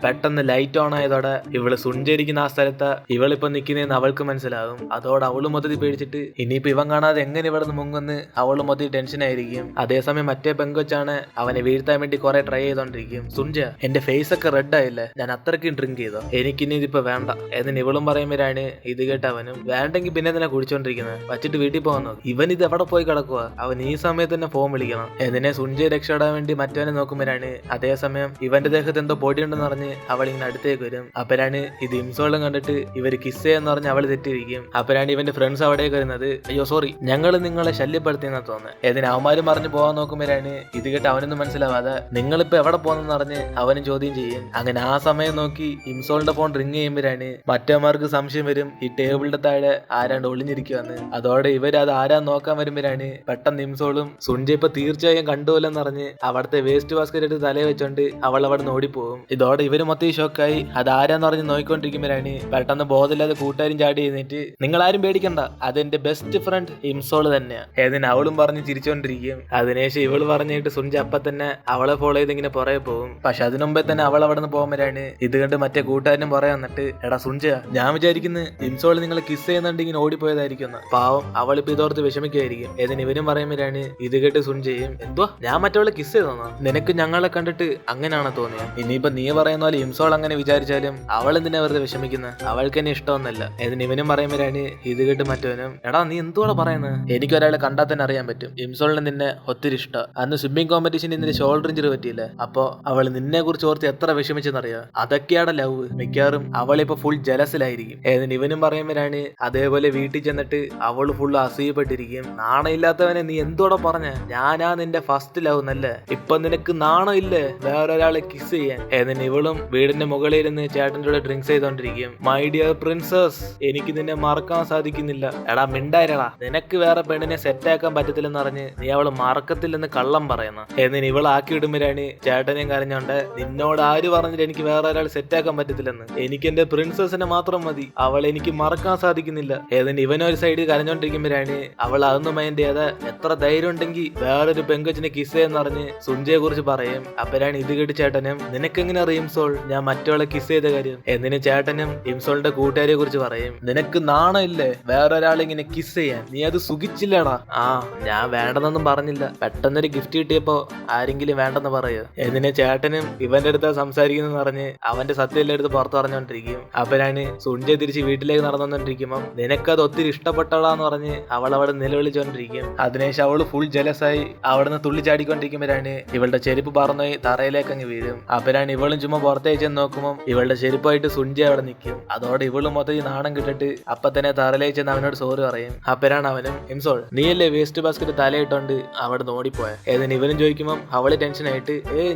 പെട്ടെന്ന് light on ആയതോടെ ഇവള് സുഞ്ചരിക്കുന്ന ആ സ്ഥലത്ത് ഇവളിപ്പോ നിൽക്കുന്നതെന്ന് അവൾക്ക് മനസ്സിലാകും. അതോടെ അവള് മൊത്തത്തിൽ പേടിച്ചിട്ട് ഇനിയിപ്പോ ഇവൻ കാണാതെ എങ്ങനെ ഇവിടെ നിന്ന് മുങ്ങുന്ന് അവള് മൊത്തത്തിൽ ടെൻഷൻ ആയിരിക്കും. അതേസമയം മറ്റേ പെങ്കൊച്ചാണ് അവനെ വീഴ്ത്താൻ വേണ്ടി കുറെ ട്രൈ ചെയ്തോണ്ടിരിക്കും. സുഞ്ച, എന്റെ ഫേസ് ഒക്കെ റെഡ് ആയില്ലേ, ഞാൻ അത്രയ്ക്കും ഡ്രിങ്ക് ചെയ്തോ, എനിക്കിനി ഇതിപ്പോ വേണ്ട എന്ന് ഇവളും പറയുമ്പോഴാണ് ഇത് കേട്ട് അവനും വേണ്ടെങ്കിൽ പിന്നെ തന്നെ കുടിച്ചോണ്ടിരിക്കുന്നത്, വച്ചിട്ട് വീട്ടിൽ പോകാൻ നോക്കും. ഇവൻ ഇത് എവിടെ പോയി കിടക്കുക, അവൻ ഈ സമയത്ത് തന്നെ ഫോൺ വിളിക്കണം. ഇതിനെ സുഞ്ചയെ രക്ഷപ്പെടാൻ വേണ്ടി മറ്റവനെ നോക്കുമ്പോഴാണ് അതേസമയം ഇവന്റെ ദേഹത്ത് എന്തോ പൊടിയുണ്ടെന്ന് പറഞ്ഞ് അവൾ ഇങ്ങനെ അടുത്തേക്ക് വരും. അപ്പരാണ് ഇത് ഇംസോളം കണ്ടിട്ട് ഇവര് കിസ് ചെയ്യാന്ന് പറഞ്ഞ് അവള് തെറ്റിയിരിക്കും. അപ്പരാണ് ഇവന്റെ ഫ്രണ്ട്സ് അവിടേക്ക് വരുന്നത്. അയ്യോ സോറി, ഞങ്ങൾ നിങ്ങളെ ശല്യപ്പെടുത്തിയെന്നാ തോന്നുന്നത്. ഏതിന് അവന്മാരും പറഞ്ഞ് പോകാൻ നോക്കുമ്പോഴാണ് ഇത് കേട്ട് അവനൊന്നും മനസ്സിലാവാതെ നിങ്ങളിപ്പോ എവിടെ പോകുന്നെന്ന് പറഞ്ഞ് അവനും ചോദ്യം ചെയ്യും. അങ്ങനെ ആ സമയം നോക്കി ഇംസോളിന്റെ ഫോൺ റിങ് ചെയ്യുമ്പോഴാണ് മറ്റവന്മാർക്ക് സംശയം വരും ഈ ടേബിളിന്റെ താഴെ ആരാണ്ട് ഒളിഞ്ഞിരിക്കുവന്ന്. അതോടെ ഇവര് അത് ആരാ നോക്കാൻ വരുമ്പോഴാണ് പെട്ടെന്ന് ഇംസോളും സുഞ്ച ഇപ്പൊ തീർച്ചയായും കണ്ടുപോലെന്ന് പറഞ്ഞ് അവിടുത്തെ വേസ്റ്റ് ബാസ്കറ്റ് എടുത്ത് തലയെ വെച്ചോണ്ട് അവൾ അവിടെ നിന്ന് ഓടിപ്പോകും. ഇതോടെ ഇവര് മൊത്തം ഷോക്കായി അത് ആരാന്ന് പറഞ്ഞ് നോക്കിക്കൊണ്ടിരിക്കുമ്പോഴാണ് പെട്ടെന്ന് ബോധമില്ലാതെ കൂട്ടുകാരും ചാടി കഴിഞ്ഞിട്ട് നിങ്ങൾ ആരും പേടിക്കണ്ട, അതെന്റെ ബെസ്റ്റ് ഫ്രണ്ട് ഇംസോള് തന്നെയാ ഏതിന് അവളും പറഞ്ഞ് ചിരിച്ചോണ്ടിരിക്കും. അതിനുശേഷം ഇവള് പറഞ്ഞിട്ട് സുഞ്ച അപ്പൊ തന്നെ അവളെ ഫോളോ ചെയ്ത് ഇങ്ങനെ പുറകെ പോകും. പക്ഷെ അതിനു മുമ്പേ തന്നെ അവൾ അവിടെ നിന്ന് പോകുമ്പോഴാണ് ഇത് കണ്ട് മറ്റേ കൂട്ടുകാരനും പുറകെ വന്നിട്ട് എടാ സുഞ്ച, ഞാൻ വിചാരിക്കുന്നു ഇംസോള് നിങ്ങൾ കിസ് ചെയ്യുന്നുണ്ട് ഇങ്ങനെ ഓടിപ്പോയതായിരിക്കും. പാവം അവളിപ്പോ ഇതോർത്ത് വിഷമിക്കായിരിക്കും. ഏതിന് ഇവരും പറയുമ്പോഴാണ് ഇത് കേട്ട് സുഞ്ചയും എന്തുവാ ഞാൻ മറ്റവളെ കിസ് ചെയ്തോന്നാ, നിനക്ക് ഞങ്ങളെ കണ്ടിട്ട് അങ്ങനെയാണോ തോന്നിയത്? ഇനിയിപ്പോ നീ പറയുന്ന പോലെ ഇംസോൾ അങ്ങനെ വിചാരിച്ചാലും അവൾ എന്തിനാ വെറുതെ വിഷമിക്കുന്നത്, അവൾക്ക് എന്നെ ഇഷ്ടമൊന്നല്ല. ഏതിന് ഇവനും പറയുമ്പോഴാണ് ഇത് കേട്ട് മറ്റവനും എടാ നീ എന്തുവാ പറയുന്നത്, എനിക്കൊരാളെ കണ്ടാൽ തന്നെ അറിയാൻ പറ്റും ഇംസോളിന് നിന്നെ ഒത്തിരി ഇഷ്ടം. അന്ന് സ്വിമ്മിംഗ് കോമ്പറ്റീഷന് നിന്റെ ഷോൾഡർ ഇഞ്ചറി പറ്റിയില്ലേ, അപ്പൊ അവൾ നിന്നെ കുറിച്ച് ഓർത്ത് എത്ര വിഷമിച്ചെന്നറിയാം. അതൊക്കെയാണ് ലവ്. മിക്കവാറും അവളിപ്പോ ഫുൾ ജലസിലായിരിക്കും. ഏതിന് ഇവനും പറയുമ്പോഴാണ് അതേപോലെ വീട്ടിൽ ചെന്നിട്ട് അവള് ഫുൾ അസൂയപ്പെട്ടിരിക്കും. നാണമില്ലാത്തവനെ നീ എന്തോടെ പറഞ്ഞ, ഞാനാ നിന്റെ ഫസ്റ്റ് ലവ് എന്നല്ലേ, ഇപ്പൊ നിനക്ക് നാണം ഇല്ലേ വേറൊരാളെ കിസ് ചെയ്യാൻ? ഏതിന് ഇവളും വീടിന്റെ മുകളിൽ ഇരുന്ന് ചേട്ടൻ്റെ കൂടെ ഡ്രിങ്ക്സ് ചെയ്തോണ്ടിരിക്കും. മൈ ഡിയർ പ്രിൻസസ്, എനിക്ക് നിന്നെ മറക്കാൻ സാധിക്കുന്നില്ല. എടാ മിണ്ടായിരടാ, നിനക്ക് വേറെ പെണ്ണിനെ സെറ്റാക്കാൻ പറ്റത്തില്ലെന്ന് പറഞ്ഞ് നീ അവള് മറക്കത്തില്ലെന്ന് കള്ളം പറയുന്നു. എന്നിന് ഇവളാക്കി ഇടുമ്പോഴാണ് ചേട്ടനെയും കരഞ്ഞോണ്ട് നിന്നോട് ആര് പറഞ്ഞിട്ട് എനിക്ക് വേറെ ഒരാൾ സെറ്റാക്കാൻ പറ്റത്തില്ലെന്ന്, എനിക്ക് എന്റെ പ്രിൻസസിനെ മാത്രം മതി, അവൾ എനിക്ക് മറക്കാൻ സാധിക്കുന്നില്ല. ഏതിന് ഇവനൊരു സൈഡ് കരഞ്ഞോണ്ടിരിക്കുമ്പോഴാണ് അവൾ അതൊന്നും മൈൻഡ് ചെയ്യാതെ എത്ര ധൈര്യം ഉണ്ടെങ്കിൽ വേറൊരു പെങ്കൊച്ചിനെ കിസ് എന്ന് പറഞ്ഞ് സുഞ്ചയെ കുറിച്ച് പറയും. അപ്പരാണ് ഇത് കേട്ട് ചേട്ടനും നിനക്കെങ്ങനെ അറിയും ഇംസോൾ ഞാൻ മറ്റവളെ കിസ് ചെയ്ത കാര്യം? എന്നിന് ചേട്ടനും ഇംസോളിന്റെ കൂട്ടുകാരെ കുറിച്ച് പറയും. നിനക്ക് നാണം ഇല്ലേ വേറൊരാളെ ഇങ്ങനെ കിസ് ചെയ്യാൻ, നീ അത് സുഖിച്ചില്ലടാ? ആ ഞാൻ വേണ്ടെന്നൊന്നും പറഞ്ഞില്ല, പെട്ടെന്നൊരു ഗിഫ്റ്റ് കിട്ടിയപ്പോ ആരെങ്കിലും വേണ്ടെന്ന് പറയോ? എന്നിനെ ചേട്ടനും ഇവന്റെ അടുത്ത് സംസാരിക്കുന്നു പറഞ്ഞ് അവന്റെ സത്യമെല്ലാം എടുത്ത് പുറത്ത് പറഞ്ഞോണ്ടിരിക്കും. അപ്പനാണ് സുഞ്ച തിരിച്ച് വീട്ടിലേക്ക് നടന്നുകൊണ്ടിരിക്കുമ്പോ നിനക്കത് ഒത്തിരി ഇഷ്ടപ്പെട്ടോളാന്ന് പറഞ്ഞ് അവൾ അവിടെ നിലവിളിച്ചോണ്ടിരിക്കും. അതിനുശേഷം അവള് ഫുൾ ജലസായി അവിടുന്ന് തുള്ളി ചാടിക്കൊണ്ടിരിക്കുമ്പോഴാണ് ഇവളുടെ ചെരുപ്പ് പറന്നുപോയി തറയിലേക്ക് അങ്ങ് വീഴും. അപ്പനാണ് ഇവളും ചുമ്മാ പുറത്തേക്ക് ചെന്ന് നോക്കുമ്പോൾ ഇവളുടെ ചെരുപ്പായിട്ട് സുഞ്ച അവിടെ നിൽക്കും. അതോടെ ഇവളും മൊത്തം നാണം കിട്ടിട്ട് അപ്പൊ തന്നെ തറയിലേക്ക് ചെന്ന് അവനോട് സോറി പറയും. അപ്പനാണ് അവനും ഇംസോൾ നീയല്ലേ വേസ്റ്റ് ബാസ്കറ്റ് തലയിട്ടോണ്ട് അവിടെ ഓടിപ്പോയ? ഏതിന് ഇവനും ചോദിക്കുമ്പോൾ അവള് ടെൻഷനായിട്ട്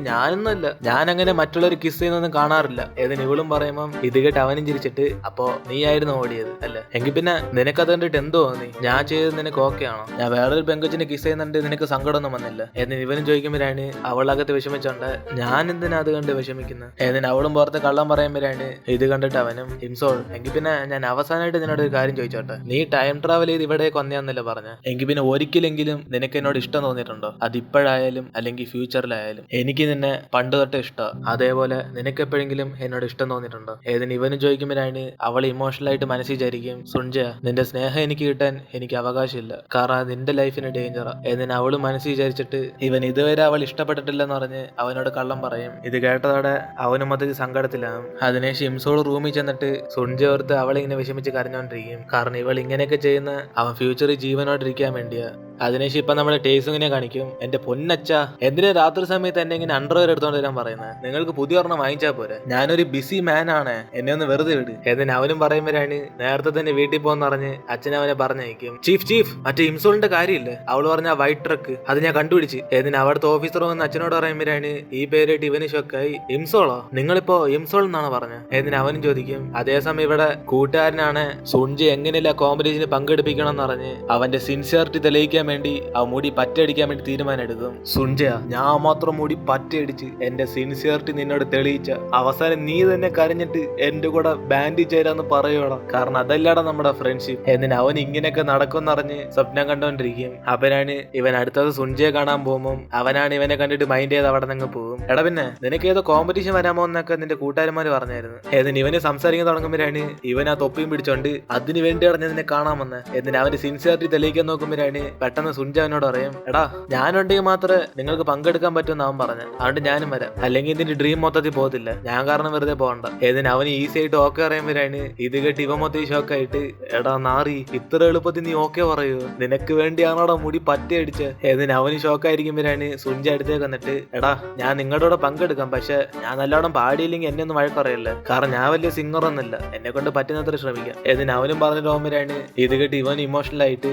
ഞാനൊന്നുമല്ല, ഞാൻ അങ്ങനെ മറ്റുള്ളവർ കിസ് ചെയ്യുന്നൊന്നും കാണാറില്ല. ഏതിന് ഇവളും പറയുമ്പോൾ ഇത് കേട്ട് അവനും ചിരിച്ചിട്ട് അപ്പോ നീ ആയിരുന്നു ഓടിയത് അല്ലേ, എങ്കിൽ പിന്നെ നിനക്കത് കണ്ടിട്ട് എന്തോ തോന്നി, ഞാൻ ചെയ്തത് നിനക്ക് ഓക്കെ ആണോ? ഞാൻ വേറൊരു പെങ്കൊച്ചിനെ കിസ് ചെയ്യുന്നുണ്ട് നിനക്ക് സങ്കടമൊന്നും വന്നില്ല? എന്ന് ഇവനും ചോദിക്കുമ്പോഴാണ് അവളകത്ത് വിഷമിച്ചോണ്ട് ഞാൻ എന്തിനാ അത് കണ്ട് വിഷമിക്കുന്നത്? ഏതിന് അവളും പുറത്ത് കള്ളം പറയുമ്പോഴാണ് ഇത് കണ്ടിട്ട് അവനും ഇംസോൾ എങ്കിൽ പിന്നെ ഞാൻ അവസാനമായിട്ട് നിന്നോട് ഒരു കാര്യം ചോദിച്ചോട്ടെ, നീ ടൈം ട്രാവൽ ചെയ്ത് ഇവിടേക്ക് വന്നേന്നല്ലേ പറഞ്ഞ, എങ്കിൽ പിന്നെ ഒരിക്കലെങ്കിലും നിനക്ക് എന്നോട് ഇഷ്ടം തോന്നിയിട്ടുണ്ടോ? അതിപ്പോഴായാലും അല്ലെങ്കിൽ ഫ്യൂച്ചറിലായാലും എനിക്ക് നിന്നെ പണ്ട് തൊട്ട് ഇഷ്ടം, അതേപോലെ നിനക്ക് എപ്പോഴെങ്കിലും എന്നോട് ഇഷ്ടം തോന്നിയിട്ടുണ്ടോ? ഏതിന് ഇവനും ചോദിക്കുമ്പോഴാണ് അവൾ ഇമോഷണൽ ആയിട്ട് മനസ്സിൽ വിചാരിക്കും സുഞ്ച നിന്റെ സ്നേഹം എനിക്ക് കിട്ടാൻ എനിക്ക് അവകാശമില്ല, കാരണം നിന്റെ ലൈഫിന് ഡേഞ്ചറാ. എന്നിന് അവള് മനസ്സിൽ വിചാരിച്ചിട്ട് ഇവൻ ഇതുവരെ അവൾ ഇഷ്ടപ്പെട്ടിട്ടില്ലെന്ന് പറഞ്ഞ് അവനോട് കള്ളം പറയും. ഇത് കേട്ടതോടെ അവനും മൊത്തത്തിൽ സങ്കടത്തിലാവും. അതിനുശേഷം ഇംസോൾ റൂമിൽ ചെന്നിട്ട് സുഞ്ച ഓർത്ത് അവളിങ്ങനെ വിഷമിച്ച് കരഞ്ഞോണ്ടിരിക്കും. കാരണം ഇവൾ ഇങ്ങനെയൊക്കെ ചെയ്യുന്ന അവൻ ഫ്യൂച്ചറിൽ ജീവനോട്ടിരിക്കാൻ വേണ്ടിയാ. അതിനുശേഷം ഇപ്പൊ നമ്മുടെ ടേസിങ്ങിനെ കാണിക്കും. എന്റെ പൊന്നച്ച എന്തിനാ രാത്രി സമയത്ത് എന്നെ ഇങ്ങനെ അണ്ടർവെയർ എടുത്തോണ്ട് വരാൻ പറയുന്നത്, നിങ്ങൾക്ക് പുതിയ ഒരെണ്ണം വാങ്ങിച്ചാ പോരെ, ഞാനൊരു ബിസി മാൻ ആണ്, എന്നെ ഒന്ന് വെറുതെ വിട്. എന്നിന് അവനും പറയുമ്പോഴാണ് നേരത്തെ തന്നെ വീട്ടിൽ പോകാന്ന് പറഞ്ഞ് അച്ഛൻ അവനെ പറഞ്ഞയക്കും. ചീഫ് മറ്റേ ഇംസോളിന്റെ കാര്യമില്ലേ, അവള് പറഞ്ഞ വൈറ്റ് ട്രക്ക് അത് ഞാൻ കണ്ടുപിടിച്ച്. എന്നിന് അവിടുത്തെ ഓഫീസർ വന്ന് അച്ഛനോട് പറയുമ്പോഴാണ് ഈ പേരായിട്ട് ഇവന് ഷോക്കായി. ഇംസോളോ, നിങ്ങളിപ്പോ ഇംസോൾ എന്നാണ് പറഞ്ഞത്? എന്നിന് അവനും ചോദിക്കും. അതേസമയം ഇവിടെ കൂട്ടുകാരനാണ് സുഞ്ചി എങ്ങനെയല്ല കോമ്പറ്റീഷന് പങ്കെടുപ്പിക്കണം എന്ന് പറഞ്ഞ് അവന്റെ സിൻസിയറിറ്റി തെളിയിക്കാൻ രക്ഷിക്കാൻ വേണ്ടി ആ മുടി പറ്റടിക്കാൻ വേണ്ടി തീരുമാനം എടുക്കും. സുൻജയ, ഞാൻ മാത്രം മുടി പറ്റയടിച്ച് എന്റെ സിൻസിയറിറ്റി നിന്നോട് തെളിയിച്ച അവസാനം നീ തന്നെ കരഞ്ഞിട്ട് എന്റെ കൂടെ ബാൻഡേജ് ചേരാന്ന് പറയുവാടാ. കാരണം അതല്ലാടാ നമ്മുടെ ഫ്രണ്ട്ഷിപ്പ്. എന്നിട്ട് അവൻ ഇങ്ങനെയൊക്കെ നടക്കുമെന്നറിഞ്ഞ് സ്വപ്നം കണ്ടോണ്ടിരിക്കും. അവനാണ് ഇവൻ അടുത്തത് സുൻജയെ കാണാൻ പോകുമ്പോൾ അവനാണ് ഇവനെ കണ്ടിട്ട് മൈൻഡ് ചെയ്ത് അവിടെ നിന്ന് പോകും. എടാ പിന്നെ നിനക്ക് ഏതോ കോമ്പറ്റീഷൻ വരാമോ എന്നൊക്കെ നിന്റെ കൂട്ടുകാരന്മാര് പറഞ്ഞായിരുന്നു. എന്നിട്ട് ഇവന് സംസാരിക്കാൻ തുടങ്ങുമ്പോഴാണ് ഇവൻ ആ തൊപ്പിയും പിടിച്ചോണ്ട് അതിന് വേണ്ടി അറിഞ്ഞ നിന്നെ കാണാമെന്ന്. എന്നിട്ട് അവന്റെ സിൻസിയറിറ്റി തെളിയിക്കാൻ നോക്കുമ്പോഴാണ് പെട്ടെന്ന് സുൻജ അവനോട് പറയും, എടാ ഞാനുണ്ടെങ്കിൽ മാത്രമേ നിങ്ങൾക്ക് പങ്കെടുക്കാൻ പറ്റുമെന്ന് അവൻ പറഞ്ഞു. അതുകൊണ്ട് ഞാനും വരാം, അല്ലെങ്കിൽ ഇതിന്റെ ഡ്രീം മൊത്തത്തിൽ പോകത്തില്ല. ഞാൻ കാരണം വെറുതെ പോകണ്ട. എന്നിട്ട് അവന് ഈസി ആയിട്ട് ഓക്കെ പറയുമ്പോഴാണ് ഇത് കേട്ട് ഇവ മൊത്തം ഷോക്കായിട്ട്, എടാ നാറി ഇത്ര എളുപ്പത്തിൽ നീ ഓക്കെ പറയൂ, നിനക്ക് വേണ്ടിയാണോടാ മുടി പറ്റയടിച്ച്. എന്നിട്ട് അവന് ഷോക്കായിരിക്കുമ്പോഴാണ് സുൻജ അടുത്തേക്ക് വന്നിട്ട്, എടാ ഞാൻ നിങ്ങളുടെ കൂടെ പങ്കെടുക്കാം, പക്ഷെ ഞാൻ നല്ലോണം പാടിയില്ലെങ്കിൽ എന്നെ ഒന്ന് വഴക്കറിയില്ല. കാരണം ഞാൻ വലിയ സിംഗർ ഒന്നുമില്ല, എന്നെ കൊണ്ട് പറ്റുന്നത്ര ശ്രമിക്കാം. എന്നിട്ട് അവനും പറഞ്ഞിട്ട് പോകുമ്പോഴാണ് ഇത് കേട്ട് ഇവൻ ഇമോഷണൽ ആയിട്ട്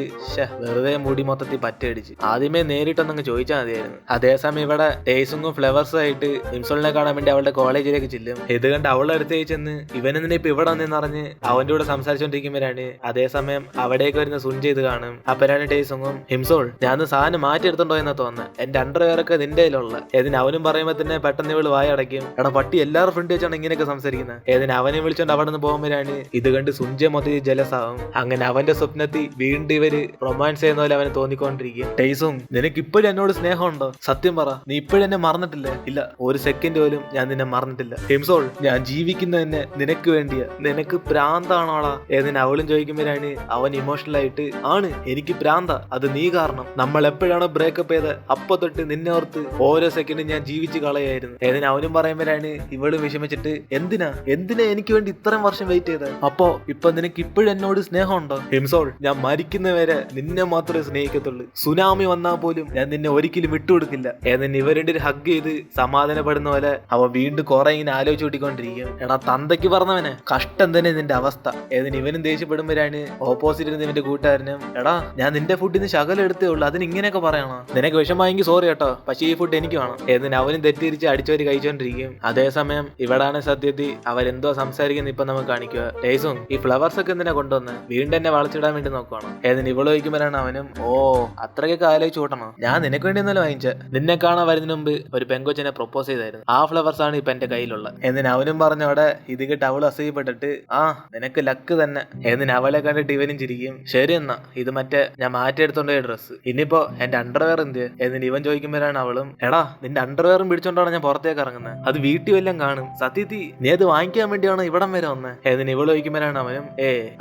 വെറുതെ മുടി മൊത്തത്തിൽ പറ്റയടിച്ച്. ആദ്യമേ നേരിട്ടൊന്നങ്ങ് ചോദിച്ചാൽ മതിയായിരുന്നു. അതേസമയം ഇവിടെ ടേസുങ്ങും ഫ്ലവേഴ്സും ആയിട്ട് ഇംസോളിനെ കാണാൻ വേണ്ടി അവളുടെ കോളേജിലേക്ക് ചെല്ലും. ഇത് കണ്ട് അവളുടെ അടുത്തേക്ക് ചെന്ന് ഇവനെന്നെ ഇപ്പൊ ഇവിടെ വന്നെന്നറിഞ്ഞ് അവന്റെ കൂടെ സംസാരിച്ചോണ്ടിരിക്കുമ്പോഴാണ് അതേസമയം അവിടേക്ക് വരുന്ന സുൻജ ഇത് കാണും. അപ്പരാണ് ടേസുങ്ങും, ഹിംസോൾ ഞാൻ സാധനം മാറ്റി എടുത്തോണ്ടോ എന്ന് തോന്നുന്നു, എന്റെ അണ്ടർവെയറൊക്കെ നിന്റെ കയ്യിലുള്ള. ഏതിന് അവനും പറയുമ്പോ തന്നെ പെട്ടെന്ന് ഇവള് വായ അടയ്ക്കും. എടാ പട്ടി എല്ലാവരും ഫ്രണ്ട് വെച്ചാണ് ഇങ്ങനെയൊക്കെ സംസാരിക്കുന്നത്. ഏതിന് അവനെ വിളിച്ചോണ്ട് അവിടെ നിന്ന് പോകുമ്പോഴാണ് ഇത് കണ്ട് സുൻജ മൊത്തത്തിൽ ജലസാവും. അങ്ങനെ അവന്റെ സ്വപ്നത്തിൽ വീണ്ടും ഇവര് റൊമാൻസ് ചെയ്യുന്ന പോലെ അവന് തോന്നിക്കൊണ്ടിരിക്കും. ടേസും, നിനക്ക് ഇപ്പോഴും എന്നോട് സ്നേഹമുണ്ടോ? സത്യം പറ, നീ ഇപ്പോഴും എന്നെ മറന്നിട്ടില്ലേ? ഇല്ല, ഒരു സെക്കൻഡ് പോലും ഞാൻ നിന്നെ മറന്നിട്ടില്ല. ഹിംസോൾ, ഞാൻ ജീവിക്കുന്ന തന്നെ നിനക്ക് വേണ്ടിയാ. നിനക്ക് പ്രാന്താണോടാ? ഏതിന് അവളും ചോദിക്കുമ്പോഴാണ് അവൻ ഇമോഷണൽ ആയിട്ട്, ആണ് എനിക്ക് പ്രാന്ത, അത് നീ കാരണം. നമ്മൾ എപ്പോഴാണോ ബ്രേക്കപ്പ് ചെയ്ത് അപ്പൊ തൊട്ട് നിന്നെ ഓർത്ത് ഓരോ സെക്കൻഡും ഞാൻ ജീവിച്ച് കളയായിരുന്നു. ഏതിന് അവനും പറയുമ്പോഴാണ് ഇവള് വിഷമിച്ചിട്ട്, എന്തിനാ എനിക്ക് വേണ്ടി ഇത്രയും വർഷം വെയിറ്റ് ചെയ്ത്, അപ്പോ ഇപ്പൊ നിനക്ക് ഇപ്പോഴും എന്നോട് സ്നേഹമുണ്ടോ? ഹിംസോൾ, ഞാൻ മരിക്കുന്നവരെ നിന്നെ മാത്രമേ സ്നേഹിക്കത്തുള്ളൂ. സുനാമി വന്നാൽ പോലും ഞാൻ നിന്നെ ഒരിക്കലും വിട്ടുകൊടുക്കില്ല. ഏതിന് ഇവ രണ്ടു ഹഗ് ചെയ്ത് സമാധാനപ്പെടുന്ന പോലെ അവ വീണ്ടും കുറെ ഇങ്ങനെ ആലോചിച്ച് കൂട്ടിക്കൊണ്ടിരിക്കും. എടാ തന്തയ്ക്ക് പറഞ്ഞവനെ, കഷ്ടം തന്നെ നിന്റെ അവസ്ഥ. ഏതിന് ഇവനും ദേഷ്യപ്പെടുമ്പോഴാണ് ഓപ്പോസിറ്റ് നിന്റെ കൂട്ടുകാരനും, എടാ ഞാൻ നിന്റെ ഫുഡിന് ശകലം എടുത്തേ ഉള്ളൂ, അതിന് ഇങ്ങനെയൊക്കെ പറയണോ? നിനക്ക് വിഷമായെങ്കിൽ സോറി കേട്ടോ, പക്ഷേ ഈ ഫുഡ് എനിക്ക് വേണം. ഏതിന് അവനും തെറ്റിരിച്ച് അടിച്ചവര് കഴിച്ചോണ്ടിരിക്കും. അതേസമയം ഇവിടാണ് സത്യത്തിൽ അവരെന്തോ സംസാരിക്കുന്ന ഇപ്പൊ നമുക്ക് കാണിക്കുക. ടേസും, ഈ ഫ്ലവേഴ്സ് ഒക്കെ എന്തിനാ കൊണ്ടുവന്ന് വീണ്ടും എന്നെ വളച്ചിടാൻ വേണ്ടി നോക്കുവാണ്. ഏതിന് ഇവള് ചോദിക്കുമ്പോഴാണ് അവനും, ഓ അത്രയൊക്കെ ആലോചിച്ച് കൂട്ടണോ? ഞാൻ നിനക്ക് വേണ്ടി ഒന്നല്ല വാങ്ങിച്ച, നിന്നെ കാണാൻ വരുന്നതിന് മുമ്പ് ഒരു പെങ്കൊച്ചിനെ പ്രൊപ്പോസ് ചെയ്തായിരുന്നു, ആ ഫ്ലവേഴ്സ് ആണ് ഇപ്പൊ എന്റെ കയ്യിലുള്ള. എന്നിന് അവനും പറഞ്ഞവിടെ ഇത് കേട്ട് അവള് അസൂയപ്പെട്ടിട്ട്, ആ നിനക്ക് ലക്ക് തന്നെ. എന്നിന് അവളെ കണ്ടിട്ട് ഇവനും ചിരിക്കും. ശരി എന്നാ ഇത് മറ്റേ ഞാൻ മാറ്റിയെടുത്തോണ്ടേ ഡ്രസ്സ്, ഇനിയിപ്പോ എന്റെ അണ്ടർവെയർ എന്ത്? എന്നിന് ഇവൻ ചോദിക്കുമ്പോഴാണ് അവളും, എടാ നിന്റെ അണ്ടർവെയറും പിടിച്ചോണ്ടാണ് ഞാൻ പുറത്തേക്ക് ഇറങ്ങുന്നത്, അത് വീട്ടിൽ വല്ലതും കാണും, സത്യത്തിൽ നീ അത് വാങ്ങിക്കാൻ വേണ്ടിയാണോ ഇവിടം വരെ വന്നത്? എന്നിന് ഇവള് ചോദിക്കുമ്പോഴാണ് അവനും,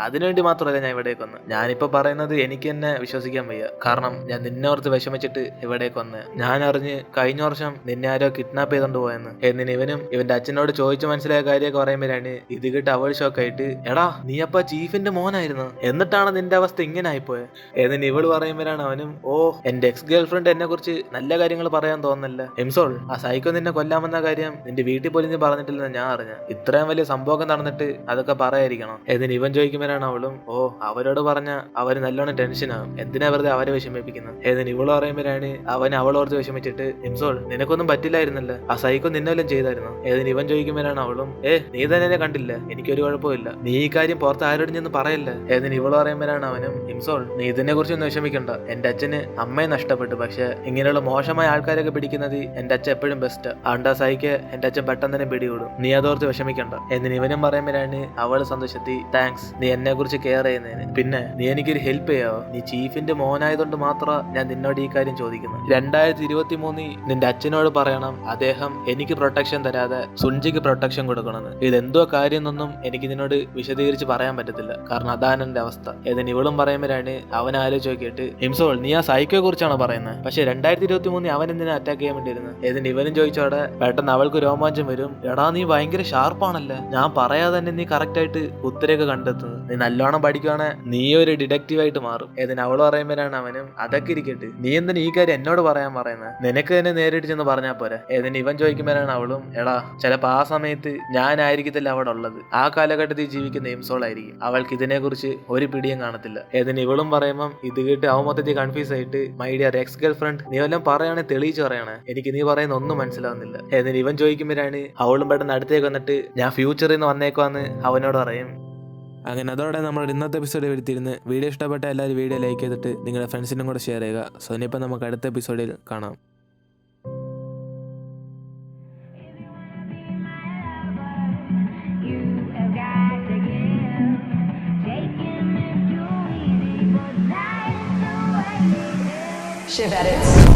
അതിനുവേണ്ടി മാത്രമല്ല ഞാൻ ഇവിടേക്ക് വന്ന്. ഞാനിപ്പോ പറയുന്നത് എനിക്ക് തന്നെ വിശ്വസിക്കാൻ വയ്യ, കാരണം ഞാൻ നിന്നോർത്ത് വിഷമിച്ചിട്ട് ഇവിടേക്ക് വന്ന്. ഞാൻ അറിഞ്ഞ് കഴിഞ്ഞ വർഷം നിന്നെ ആരോ കിഡ്നാപ്പ് ചെയ്തോണ്ട് പോയെന്ന്. എന്നിന് ഇവനും ഇവന്റെ അച്ഛനോട് ചോദിച്ചു മനസ്സിലായ കാര്യമൊക്കെ പറയുമ്പോഴാണ് ഇത് കേട്ട് അവൾ ഷോക്കായിട്ട്, എടാ നീ അപ്പ ചീഫിന്റെ മോനായിരുന്നു, എന്നിട്ടാണ് നിന്റെ അവസ്ഥ ഇങ്ങനെ ആയിപ്പോയെ? എന്നിന് ഇവള് പറയുമ്പോഴാണ് അവനും, ഓ എന്റെ എക്സ് ഗേൾ ഫ്രണ്ട് എന്നെ കുറിച്ച് നല്ല കാര്യങ്ങൾ പറയാൻ തോന്നുന്നില്ല. ഹിംസോൾ, ആ സൈക്കോ നിന്നെ കൊല്ലാമെന്ന കാര്യം നിന്റെ വീട്ടിൽ പോലും നീ പറഞ്ഞിട്ടില്ലെന്ന് ഞാൻ അറിഞ്ഞ. ഇത്രയും വലിയ സംഭവം നടന്നിട്ട് അതൊക്കെ പറയാതിരിക്കണം. എന്നിന് ഇവൻ ചോദിക്കുമ്പോഴാണ് അവളും, ഓ അവരോട് പറഞ്ഞ അവര് നല്ലോണം ടെൻഷനാകും, എന്തിനാ വെറുതെ അവരെ വിഷമിപ്പിക്കുന്നത്? എന്നിന് ഇവള് പറയുമ്പോഴാണ് അവൻ അവളോർത്ത് വിഷമിച്ചിട്ട്, ഹിംസോൾ നിനക്കൊന്നും പറ്റില്ലായിരുന്നല്ലോ, ആ സൈക്കോ നിന്നെല്ലാം ചെയ്തായിരുന്നു. ഏതിന് ഇവൻ ചോദിക്കുമ്പോഴാണ് അവളും, നീ തന്നെ എന്നെ കണ്ടില്ല, എനിക്കൊരു കുഴപ്പമില്ല, നീ ഈ കാര്യം പുറത്ത് ആരോടും ചെന്ന് പറയല്ല. ഏതിന് ഇവള് പറയുമ്പോഴാണ് അവനും, ഹിംസോൾ നീ ഇതിനെ കുറിച്ചൊന്നും വിഷമിക്കണ്ട, എന്റെ അച്ഛന് അമ്മയെ നഷ്ടപ്പെട്ടു, പക്ഷെ ഇങ്ങനെയുള്ള മോശമായ ആൾക്കാരൊക്കെ പിടിക്കുന്നത് എന്റെ അച്ഛൻ എപ്പോഴും ബെസ്റ്റ്, അതുകൊണ്ട് ആ സൈക്ക് എന്റെ അച്ഛൻ പെട്ടെന്ന് തന്നെ പിടികൂടും, നീ അതോർത്ത് വിഷമിക്കണ്ട. എന്നിന് ഇവനും പറയുമ്പോഴാണ് അവള് സന്തോഷത്തി, താങ്ക്സ് നീ എന്നെ കുറിച്ച് കെയർ ചെയ്യുന്നതിന്. പിന്നെ നീ എനിക്കൊരു ഹെൽപ്പ് ചെയ്യാവോ? നീ ചീഫിന്റെ മോനായതുകൊണ്ട് മാത്രം ഞാൻ നിന്നോട് ഈ കാര്യം ചോദിക്കുന്നു. 2023 നിന്റെ അച്ഛനോട് പറയണം അദ്ദേഹം എനിക്ക് പ്രൊട്ടക്ഷൻ തരാതെ സുൻജിക്ക് പ്രൊട്ടക്ഷൻ കൊടുക്കണമെന്ന്. ഇതെന്തോ കാര്യം എന്നൊന്നും എനിക്ക് നിന്നോട് വിശദീകരിച്ച് പറയാൻ പറ്റത്തില്ല, കാരണം അതാണ് എന്റെ അവസ്ഥ. ഏതിന് ഇവളും പറയുമ്പോഴാണ് അവൻ ആലോചിച്ച് നോക്കിയിട്ട്, ഹിംസോൾ നീ ആ സൈക്കോയെ കുറിച്ചാണ് പറയുന്നത്, പക്ഷെ 2023 അവൻ എന്തിനാ അറ്റാക്ക് ചെയ്യാൻ വേണ്ടിയിരുന്നത്? ഏതിന് ഇവനും ചോദിച്ചോടെ പെട്ടെന്ന് അവൾക്ക് രോമാഞ്ചം വരും. എടാ നീ ഭയങ്കര ഷാർപ്പാണല്ലേ, ഞാൻ പറയാതെ തന്നെ നീ കറക്റ്റ് ആയിട്ട് ഉത്തരയൊക്കെ കണ്ടെത്തുന്നത്, നീ നല്ലോണം പഠിക്കുവാണെ നീ ഒരു ഡിറ്റക്റ്റീവ് ആയിട്ട് മാറും. ഏതിന് അവള് പറയുമ്പോഴാണ് അവനും, അതൊക്കെ ഇരിക്കട്ടെ, നീ എന്തിനാ ഈ കാര്യം എന്നോട് പറയാൻ പറയുന്നത്, നിനക്ക് തന്നെ നേരിട്ട് ചെന്ന് പറഞ്ഞാൽ പോരെ? ഏതിന് ഇവൻ ചോദിക്കുമ്പോഴാണ് അവളും, എടാ ചിലപ്പോ ആ സമയത്ത് ഞാനായിരിക്കത്തില്ല അവിടെ ഉള്ളത്, ആ കാലഘട്ടത്തിൽ ജീവിക്കുന്ന ഹിംസോൾ ആയിരിക്കും, അവൾക്ക് ഇതിനെ കുറിച്ച് ഒരു പിടിയും കാണത്തില്ല. ഏതിന് ഇവളും പറയുമ്പം ഇത് കേട്ട് അവൻ മൊത്തത്തിൽ കൺഫ്യൂസ് ആയിട്ട്, my dear ex girl friend നീ വല്ലതും പറയുകയാണെങ്കിൽ തെളിയിച്ച് പറയണേ, എനിക്ക് നീ പറയുന്ന ഒന്നും മനസ്സിലാവുന്നില്ല. ഏതിന് ഇവൻ ചോദിക്കുമ്പോഴാണ് അവളും പെട്ടെന്ന് അടുത്തേക്ക് വന്നിട്ട്, ഞാൻ ഫ്യൂച്ചറിൽ നിന്ന് വന്നേക്കുവാന്ന് അവനോട് പറയും. അങ്ങനെ അതോടെ നമ്മൾ ഇന്നത്തെ എപ്പിസോഡ് വരുത്തിയിരുന്ന്. വീഡിയോ ഇഷ്ടപ്പെട്ട എല്ലാവരും വീഡിയോ ലൈക്ക് ചെയ്തിട്ട് നിങ്ങളുടെ ഫ്രണ്ട്സിനും കൂടെ ഷെയർ ചെയ്യുക. സോ ഇനിയിപ്പോൾ നമുക്ക് അടുത്ത എപ്പിസോഡിൽ കാണാം. Shiv Edits.